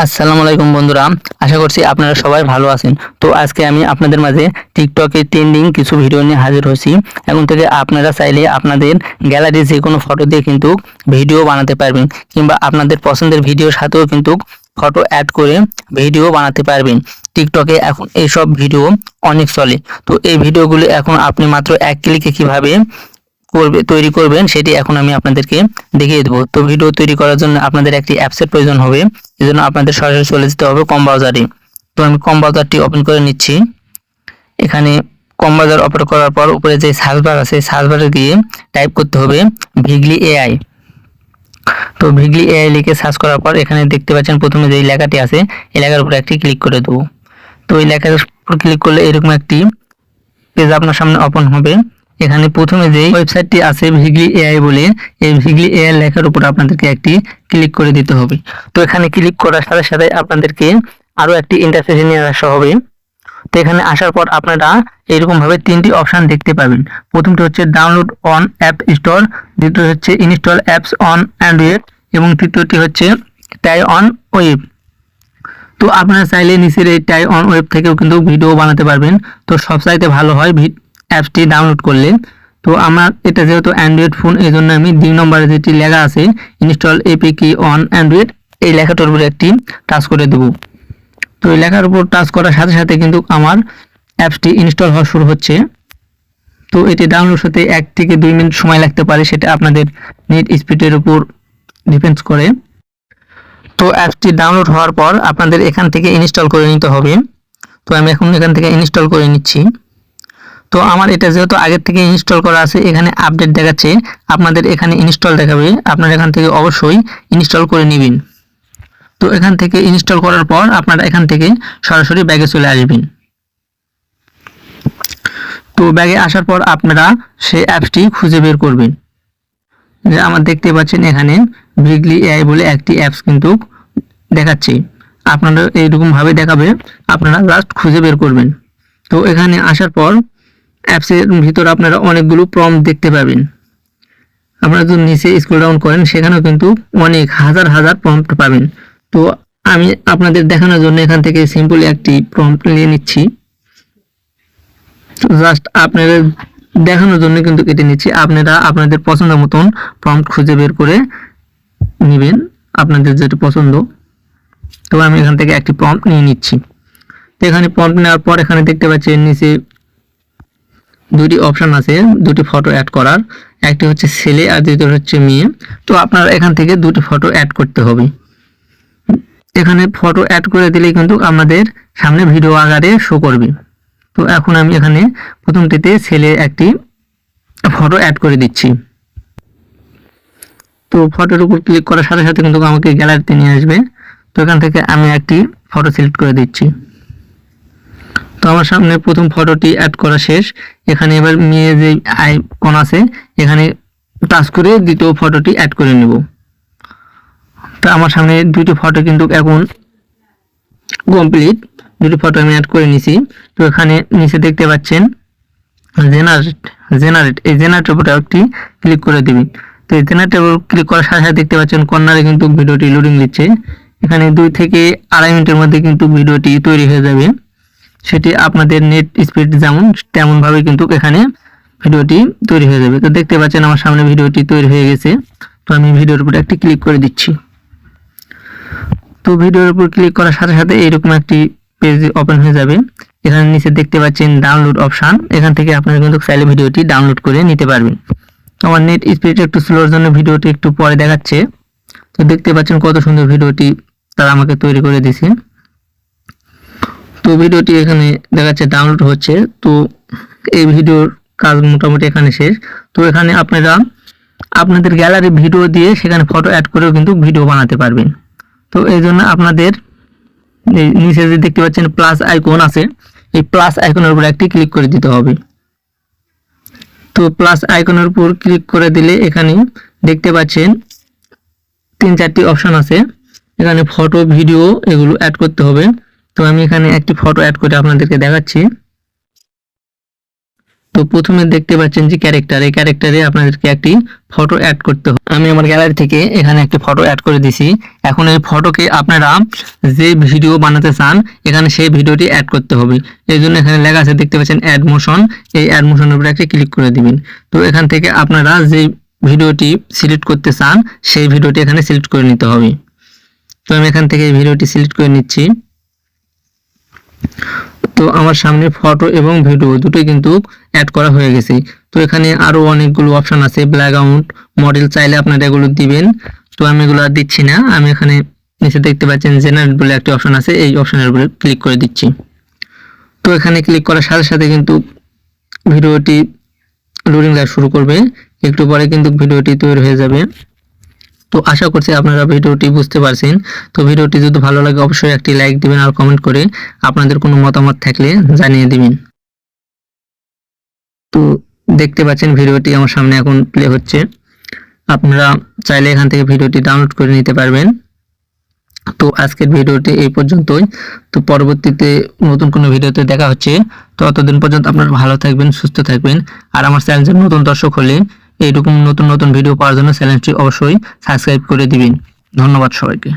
আসসালামু আলাইকুম বন্ধুরা, আশা করছি আপনারা সবাই ভালো আছেন। তো আজকে আমি আপনাদের মাঝে টিকটকে ট্রেন্ডিং কিছু ভিডিও নিয়ে হাজির হয়েছি। এখন থেকে আপনারা চাইলে আপনাদের গ্যালারি যে কোনো ফটো দিয়ে কিন্তু ভিডিও বানাতে পারবেন, কিংবা আপনাদের পছন্দের ভিডিওর সাথেও কিন্তু ফটো অ্যাড করে ভিডিও বানাতে পারবেন। টিকটকে এখন এইসব ভিডিও অনেক চলে। তো এই ভিডিওগুলো এখন আপনি মাত্র এক ক্লিকে কিভাবে তৈরি করবেন সেটি এখন আমি আপনাদেরকে দেখিয়ে দেবো। তো ভিডিও তৈরি করার জন্য আপনাদের একটি অ্যাপসের প্রয়োজন হবে। এজন্য আপনাদের সরাসরি চলে যেতে হবে কম ব্রাউজারে। তো আমি কম ব্রাউজারটি ওপেন করে নিচ্ছি। এখানে কম ব্রাউজার ওপেন করার পর উপরে যে সার্চ বার আছে, সার্চ বারে গিয়ে টাইপ করতে হবে ভিগলি এআই। তো ভিগলি এআই লিখে সার্চ করার পর এখানে দেখতে পাচ্ছেন প্রথমে যে লেখাটি আছে এই লেখার উপরে একটি ক্লিক করে দেবো। তো এই লেখার উপর ক্লিক করলে এরকম একটি পেজ আপনার সামনে ওপেন হবে। এখানে প্রথমে যে ওয়েবসাইটটি আছে ভিগলি এআই বলে, এই ভিগলি এআই লেখার উপর আপনাদেরকে একটি ক্লিক করে দিতে হবে। তো এখানে ক্লিক করার সাথে সাথে আপনাদেরকে আরো একটি ইন্টারফেসে নিয়ে আসা হবে। তো এখানে আসার পর আপনারা এরকম ভাবে তিনটি অপশন দেখতে পাবেন। প্রথমটি হচ্ছে ডাউনলোড অন অ্যাপ স্টোর, দ্বিতীয় হচ্ছে ইনস্টল অ্যাপস অন অ্যান্ড্রয়েড এবং তৃতীয়টি হচ্ছে টাই অন ওয়েব। তো আপনারা চাইলে নিচের এই টাই অন ওয়েব থেকেও কিন্তু ভিডিও বানাতে পারবেন। তো সবচাইতে ভালো হয় অ্যাপসটি ডাউনলোড করলে। তো আমার এটা যেহেতু অ্যান্ড্রয়েড ফোন, এই জন্য আমি 2 নম্বরে যেটি লেখা আছে ইনস্টল এপিকে অন অ্যান্ড্রয়েড, এই লেখাটার উপরে একটি টাচ করে দেব। তো এই লেখার উপর টাচ করার সাথে সাথে কিন্তু আমার অ্যাপসটি ইনস্টল হওয়া শুরু হচ্ছে। তো এটি ডাউনলোড হতে 1 থেকে 2 মিনিট সময় লাগতে পারে, সেটা আপনাদের নেট স্পিডের উপর ডিপেন্ডস করে। তো অ্যাপসটি ডাউনলোড হওয়ার পর আপনাদের এখান থেকে ইনস্টল করে নিতে হবে। তো আমি এখন এখান থেকে ইনস্টল করে নিচ্ছি। তো আমার এটা যেহেতু আগের থেকে ইনস্টল করা আছে, এখানে আপডেট দেখাচ্ছে, আপনাদের এখানে ইনস্টল দেখাবে, আপনারা এখান থেকে অবশ্যই ইনস্টল করে নেবেন। তো এখান থেকে ইনস্টল করার পর আপনারা এখান থেকে সরাসরি ব্যাগে চলে আসবেন। তো ব্যাগে আসার পর আপনারা সেই অ্যাপসটি খুঁজে বের করবেন। যে আমার দেখতে পাচ্ছেন এখানে ভিগলি এআই বলে একটি অ্যাপস কিন্তু দেখাচ্ছে, আপনারা এইরকম ভাবে দেখাবে, আপনারা জাস্ট খুঁজে বের করবেন। তো এখানে আসার পর অ্যাপসের ভিতর আপনারা অনেকগুলো প্রম্পট দেখতে পাবেন। আপনারা যদি নিচে স্ক্রল ডাউন করেন সেখানেও কিন্তু অনেক হাজার হাজার প্রম্পট পাবেন। তো আমি আপনাদের দেখানোর জন্য এখান থেকে সিম্পলি একটি প্রম্পট নিয়ে নিচ্ছি। জাস্ট আপনাদের দেখানোর জন্য কিন্তু কেটে নিচ্ছি। আপনারা আপনাদের পছন্দ মতন প্রম্পট খুঁজে বের করে নেবেন, আপনাদের যেটা পছন্দ। তো আমি এখান থেকে একটি প্রম্পট নিয়ে নিচ্ছি। তো এখানে প্রম্পট নেওয়ার পর এখানে দেখতে পাচ্ছেন নিচে দুটি অপশন আছে দুটি ফটো অ্যাড করার, একটি হচ্ছে ছেলে আর দ্বিতীয় হচ্ছে মেয়ে। তো আপনারা এখান থেকে দুটি ফটো অ্যাড করতে হবে। এখানে ফটো অ্যাড করে দিলেই কিন্তু আমাদের সামনে ভিডিও আকারে শো করবে। তো এখন আমি এখানে প্রথমটিতে ছেলে একটি ফটো অ্যাড করে দিচ্ছি। তো ফটোর উপর ক্লিক করার সাথে সাথে কিন্তু আমাকে গ্যালারিতে নিয়ে আসবে। তো এখান থেকে আমি একটি ফটো সিলেক্ট করে দিচ্ছি। তো আমার সামনে প্রথম ফটোটি অ্যাড করা শেষ। এখানে এবার মেয়ে যে আইকন আছে এখানে টাচ করে দ্বিতীয় ফটোটি অ্যাড করে নেব। তো আমার সামনে দুটি ফটো কিন্তু এখন কমপ্লিট, দুটি ফটো আমি অ্যাড করে নিছি। তো এখানে নিচে দেখতে পাচ্ছেন জেনারেট এই জেনারেটের উপরে একটি ক্লিক করে দিবেন। তো এই জেনারেটের উপর ক্লিক করার সাথে সাথে দেখতে পাচ্ছেন কর্নারে কিন্তু ভিডিওটি লোডিং নিচ্ছে। এখানে 2 থেকে 2.5 মিনিটের মধ্যে কিন্তু ভিডিওটি তৈরি হয়ে যাবে। সেটি আপনাদের নেট স্পিড যেমন তেমনভাবে কিন্তু এখানে ভিডিওটি তৈরি হয়ে যাবে। তো দেখতে পাচ্ছেন আমার সামনে ভিডিওটি তৈরি হয়ে গেছে। তো আমি ভিডিওর উপর একটি ক্লিক করে দিচ্ছি। তো ভিডিওর উপর ক্লিক করার সাথে সাথে এইরকম একটি পেজ ওপেন হয়ে যাবে। এখানে নিচে দেখতে পাচ্ছেন ডাউনলোড অপশন, এখান থেকে আপনারা কিন্তু চাইলে ভিডিওটি ডাউনলোড করে নিতে পারবেন। আমার নেট স্পিড একটু স্লোর জন্য ভিডিওটি একটু পরে দেখাচ্ছে। তো দেখতে পাচ্ছেন কত সুন্দর ভিডিওটি তারা আমাকে তৈরি করে দিয়েছে। তো ভিডিওটি এখানে দেখাচ্ছে ডাউনলোড হচ্ছে। তো এই ভিডিওর কাজ মোটামুটি এখানে শেষ। তো এখানে আপনারা আপনাদের গ্যালারি ভিডিও দিয়ে সেখানে ফটো অ্যাড করেও কিন্তু ভিডিও বানাতে পারবেন। তো এই জন্য আপনাদের এই নিচে যে দেখতে পাচ্ছেন প্লাস আইকন আছে, এই প্লাস আইকনের উপর একটি ক্লিক করে দিতে হবে। তো প্লাস আইকনের উপর ক্লিক করে দিলে এখানে দেখতে পাচ্ছেন 3-4টি অপশন আছে। এখানে ফটো ভিডিও এগুলো অ্যাড করতে হবে। তো আমি এখানে একটি ফটো অ্যাড করে আপনাদেরকে দেখাচ্ছি। তো তো প্রথমে দেখতে পাচ্ছেন যে ক্যারেক্টার, এই ক্যারেক্টারে আপনাদেরকে একটি ফটো অ্যাড করতে হবে। আমি আমার গ্যালারি থেকে এখানে একটি ফটো অ্যাড করে দিছি। এখন এই ফটোকে আপনারা যে ভিডিও বানাতে চান এখানে সেই ভিডিওটি অ্যাড করতে হবে। এই জন্য এখানে লেখা আছে, দেখতে পাচ্ছেন অ্যাড মোশন, এই অ্যাড মোশনের উপরে একটা ক্লিক করে দিবেন। তো এখান থেকে আপনারা যে ভিডিওটি সিলেক্ট করতে চান সেই ভিডিওটি এখানে সিলেক্ট করে নিতে হবে। তো আমি এখান থেকে এই ভিডিওটি সিলেক্ট করে নিচ্ছি। তো আমার সামনে ফটো এবং ভিডিও দুটোই কিন্তু অ্যাড করা হয়ে গেছে। তো এখানে আরো অনেকগুলো অপশন আছে, ব্যাকগ্রাউন্ড, মডেল, চাইলে আপনারা এগুলো দিবেন। তো আমি এগুলো আর দিচ্ছি না, আমি এখানে নিচে দেখতে পাচ্ছেন জেনারেট বলে একটা অপশন আছে, এই অপশনের উপরে ক্লিক করে দিচ্ছি। তো এখানে ক্লিক করার সাথে সাথে কিন্তু ভিডিওটি লোডিং দেওয়া শুরু করবে, একটু পরে কিন্তু ভিডিওটি তৈরি হয়ে যাবে। তো আশা করছি আপনারা ভিডিওটি বুঝতে পারছেন। তো ভিডিওটি যদি ভালো লাগে অবশ্যই একটি লাইক দিবেন আর কমেন্ট করে আপনাদের কোনো মতামত থাকলে জানিয়ে দিবেন। তো দেখতে পাচ্ছেন ভিডিওটি আমার সামনে এখন প্লে হচ্ছে। আপনারা চাইলে এখান থেকে ভিডিওটি ডাউনলোড করে নিতে পারবেন। তো আজকের ভিডিওটি এই পর্যন্তই। তো পরবর্তীতে নতুন কোনো ভিডিওতে দেখা হচ্ছে। তো ততদিন পর্যন্ত আপনারা ভালো থাকবেন, সুস্থ থাকবেন। আর আমার চ্যানেলের নতুন দর্শক হলে এইরকম নতুন নতুন ভিডিও পাওয়ার জন্য চ্যানেলটি অবশ্যই সাবস্ক্রাইব করে দিবেন। ধন্যবাদ সবাইকে।